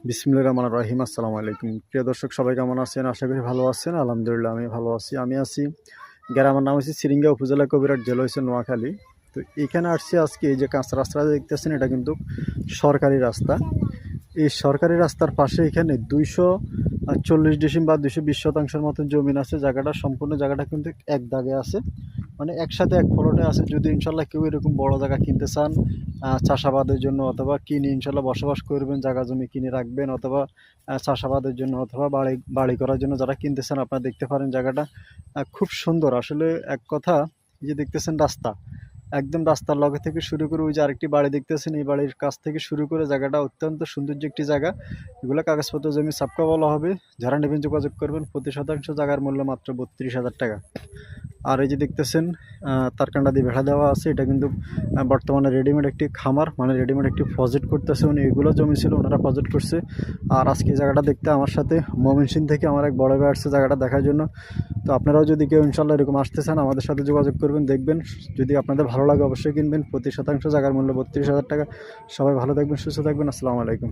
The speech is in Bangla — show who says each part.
Speaker 1: বিসমিল্লাহির রহমানির রহিম। আসসালামু আলাইকুম। প্রিয় দর্শক সবাই কেমন আছেন? আশা করি ভালো আছেন। আলহামদুলিল্লাহ আমি ভালো আছি। আমি আছি গ্রামের নাম হচ্ছে সিরিঙ্গা উপজেলা কবিরহাট জেলা হচ্ছে নোয়াখালী। তো এখানে আসছি আজকে এই যে কাঁচা রাস্তাটা দেখতেছেন এটা কিন্তু সরকারি রাস্তা। এই সরকারি রাস্তার পাশে এখানে 240 বা 220 শতাংশের মতো জমিন আছে। জায়গাটা সম্পূর্ণ জায়গাটা কিন্তু এক দাগে আছে, মানে একসাথে এক ফলটে আছে। যদি ইনশাল্লাহ কেউ এরকম বড় জায়গা কিনতে চান চাষাবাদের জন্য, অথবা কিনে ইনশাল্লাহ বসবাস করবেন, জায়গা জমি কিনে রাখবেন, অথবা চাষাবাদের জন্য অথবা বাড়ি বাড়ি করার জন্য যারা কিনতে চান আপনারা দেখতে পারেন। জায়গাটা খুব সুন্দর আসলে। এক কথা, এই যে দেখতেছেন রাস্তা, একদম রাস্তার লগে থেকে শুরু করে ওই যে আরেকটি বাড়ি দেখতেছেন, এই বাড়ির কাছ থেকে শুরু করে জায়গাটা অত্যন্ত সৌন্দর্য একটি জায়গা। এগুলো কাগজপত্র জমি সাবকা বলা হবে। যারা নেবেন যোগাযোগ করবেন। প্রতি শতাংশ জায়গার মূল্য মাত্র 32,000 টাকা। আর এই যে দেখতেছেন তারকান্ডা দিয়ে বেড়া দেওয়া আছে। এটা কিন্তু বর্তমানে রেডিমেড একটি খামার, মানে রেডিমেড একটি প্রজেক্ট করতেছে উনি। এগুলো জমি ছিল ওনারা প্রজেক্ট করছে। আর আজকে এই জায়গাটা দেখতে আমার সাথে ময়মনসিংহ থেকে আমার এক বড় ভাই আসছে জায়গাটা দেখার জন্য। তো আপনারাও যদি কেউ ইনশাল্লাহ এরকম আসতে চান আমাদের সাথে যোগাযোগ করবেন, দেখবেন। যদি আপনাদের ভালো লাগে অবশ্যই কিনবেন। প্রতি শতাংশ জায়গার মূল্য 32,000 টাকা। সবাই ভালো থাকবেন, সুস্থ থাকবেন। আসসালামু আলাইকুম।